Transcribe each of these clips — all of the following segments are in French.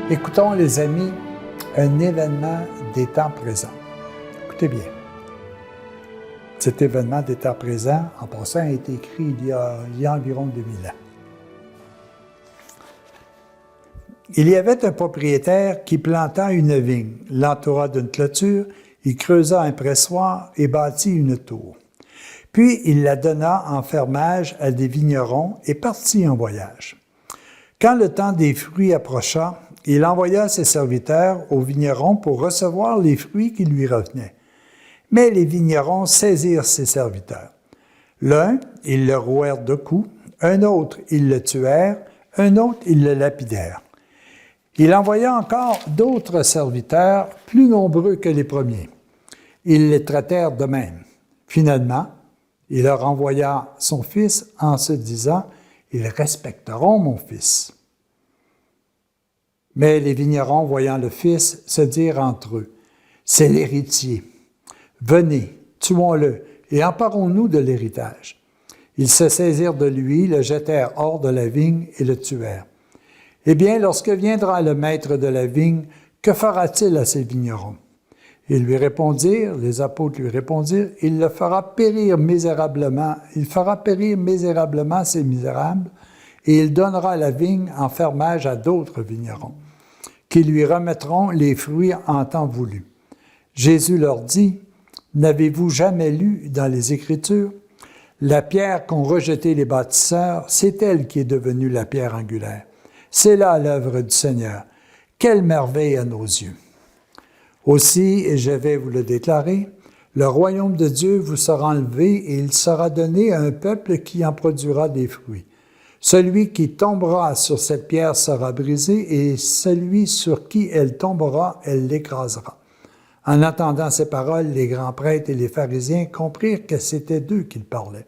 Écoutons, les amis, un événement des temps présents. Écoutez bien. Cet événement des temps présents, en passant, a été écrit il y a environ 2000 ans. Il y avait un propriétaire qui planta une vigne, l'entoura d'une clôture, il creusa un pressoir et bâtit une tour. Puis il la donna en fermage à des vignerons et partit en voyage. Quand le temps des fruits approcha, il envoya ses serviteurs aux vignerons pour recevoir les fruits qui lui revenaient. Mais les vignerons saisirent ses serviteurs. L'un, ils le rouèrent de coups, un autre, ils le tuèrent, un autre, ils le lapidèrent. Il envoya encore d'autres serviteurs, plus nombreux que les premiers. Ils les traitèrent de même. Finalement, il leur envoya son fils en se disant « Ils respecteront mon fils ». Mais les vignerons, voyant le fils, se dirent entre eux « C'est l'héritier. Venez, tuons-le et emparons-nous de l'héritage. » Ils se saisirent de lui, le jetèrent hors de la vigne et le tuèrent. Eh bien, lorsque viendra le maître de la vigne, que fera-t-il à ces vignerons? Ils lui répondirent, les apôtres lui répondirent, il fera périr misérablement ces misérables, et il donnera la vigne en fermage à d'autres vignerons, qui lui remettront les fruits en temps voulu. Jésus leur dit, n'avez-vous jamais lu dans les Écritures, la pierre qu'ont rejetée les bâtisseurs, c'est elle qui est devenue la pierre angulaire. C'est là l'œuvre du Seigneur. Quelle merveille à nos yeux! Aussi, et je vais vous le déclarer, le royaume de Dieu vous sera enlevé et il sera donné à un peuple qui en produira des fruits. Celui qui tombera sur cette pierre sera brisé et celui sur qui elle tombera, elle l'écrasera. En entendant ces paroles, les grands prêtres et les pharisiens comprirent que c'était d'eux qu'il parlait.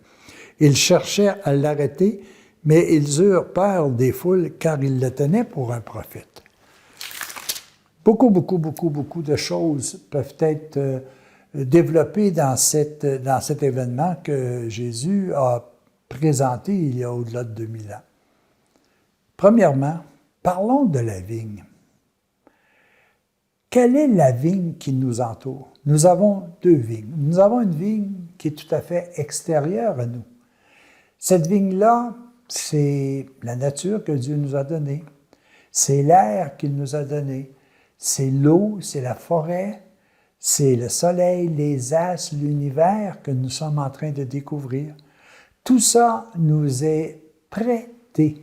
Ils cherchaient à l'arrêter, mais ils eurent peur des foules car ils le tenaient pour un prophète. Beaucoup de choses peuvent être développées dans cet événement que Jésus a présenté il y a au-delà de 2000 ans. Premièrement, parlons de la vigne. Quelle est la vigne qui nous entoure? Nous avons deux vignes. Nous avons une vigne qui est tout à fait extérieure à nous. Cette vigne-là, c'est la nature que Dieu nous a donnée. C'est l'air qu'il nous a donné. C'est l'eau, c'est la forêt, c'est le soleil, les astres, l'univers que nous sommes en train de découvrir. Tout ça nous est prêté.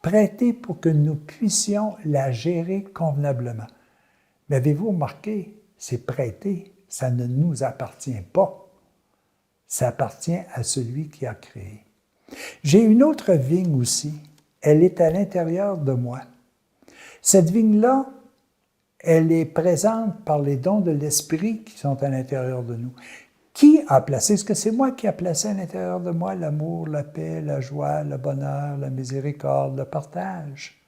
Prêté pour que nous puissions la gérer convenablement. Mais avez-vous remarqué, c'est prêté, ça ne nous appartient pas. Ça appartient à celui qui a créé. J'ai une autre vigne aussi. Elle est à l'intérieur de moi. Cette vigne-là, elle est présente par les dons de l'Esprit qui sont à l'intérieur de nous. Qui a placé? Est-ce que c'est moi qui a placé à l'intérieur de moi l'amour, la paix, la joie, le bonheur, la miséricorde, le partage?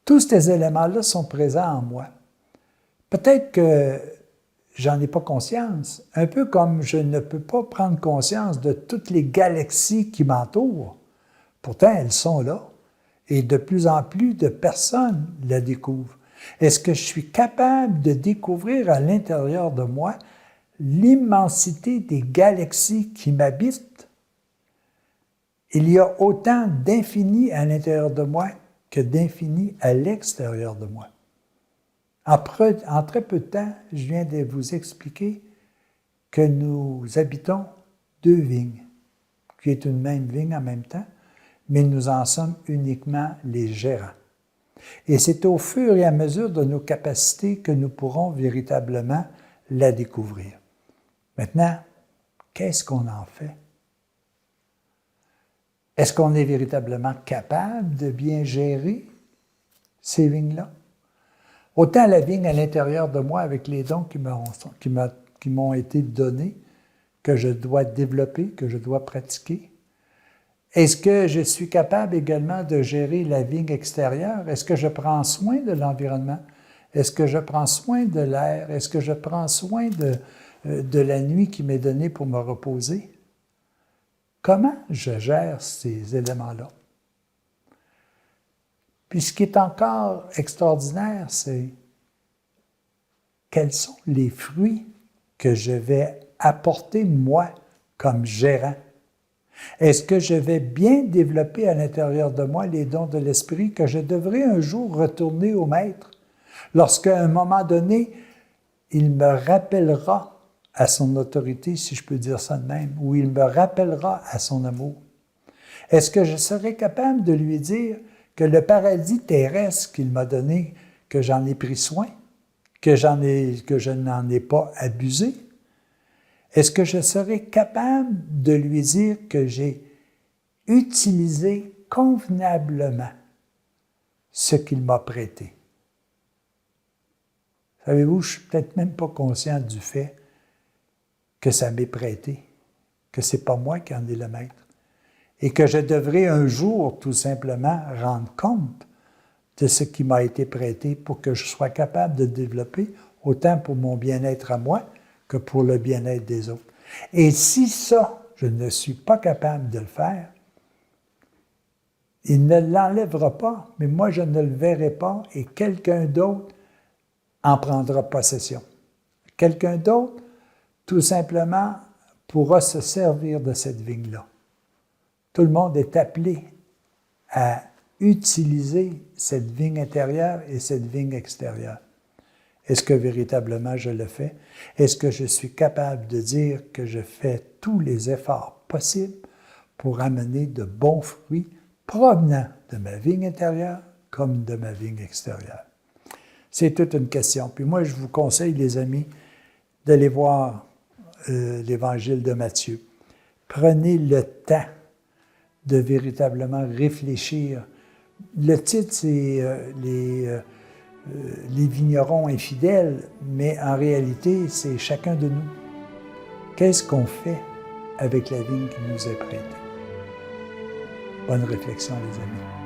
Tous ces éléments-là sont présents en moi. Peut-être que j'en ai pas conscience, un peu comme je ne peux pas prendre conscience de toutes les galaxies qui m'entourent. Pourtant, elles sont là. Et de plus en plus de personnes la découvrent. Est-ce que je suis capable de découvrir à l'intérieur de moi l'immensité des galaxies qui m'habitent? Il y a autant d'infini à l'intérieur de moi que d'infini à l'extérieur de moi. En très peu de temps, je viens de vous expliquer que nous habitons deux vignes, qui est une même vigne en même temps, mais nous en sommes uniquement les gérants. Et c'est au fur et à mesure de nos capacités que nous pourrons véritablement la découvrir. Maintenant, qu'est-ce qu'on en fait? Est-ce qu'on est véritablement capable de bien gérer ces vignes-là? Autant la vigne à l'intérieur de moi, avec les dons qui m'ont été donnés, que je dois développer, que je dois pratiquer. Est-ce que je suis capable également de gérer la vigne extérieure? Est-ce que je prends soin de l'environnement? Est-ce que je prends soin de l'air? Est-ce que je prends soin de la nuit qui m'est donnée pour me reposer? Comment je gère ces éléments-là? Puis ce qui est encore extraordinaire, c'est quels sont les fruits que je vais apporter, moi, comme gérant. Est-ce que je vais bien développer à l'intérieur de moi les dons de l'Esprit que je devrais un jour retourner au Maître, lorsqu'à un moment donné, il me rappellera à son autorité, si je peux dire ça de même, ou il me rappellera à son amour? Est-ce que je serai capable de lui dire que le paradis terrestre qu'il m'a donné, que j'en ai pris soin, que je n'en ai pas abusé? Est-ce que je serai capable de lui dire que j'ai utilisé convenablement ce qu'il m'a prêté? Savez-vous, je ne suis peut-être même pas conscient du fait que ça m'est prêté, que ce n'est pas moi qui en ai le maître, et que je devrais un jour tout simplement rendre compte de ce qui m'a été prêté pour que je sois capable de développer, autant pour mon bien-être à moi que pour le bien-être des autres. Et si ça, je ne suis pas capable de le faire, il ne l'enlèvera pas, mais moi je ne le verrai pas et quelqu'un d'autre en prendra possession. Quelqu'un d'autre, tout simplement, pourra se servir de cette vigne-là. Tout le monde est appelé à utiliser cette vigne intérieure et cette vigne extérieure. Est-ce que véritablement je le fais? Est-ce que je suis capable de dire que je fais tous les efforts possibles pour amener de bons fruits provenant de ma vigne intérieure comme de ma vigne extérieure? C'est toute une question. Puis moi, je vous conseille, les amis, d'aller voir l'Évangile de Matthieu. Prenez le temps de véritablement réfléchir. Le titre, c'est les vignerons infidèles, mais en réalité, c'est chacun de nous. Qu'est-ce qu'on fait avec la vigne qui nous est prêtée? Bonne réflexion, les amis.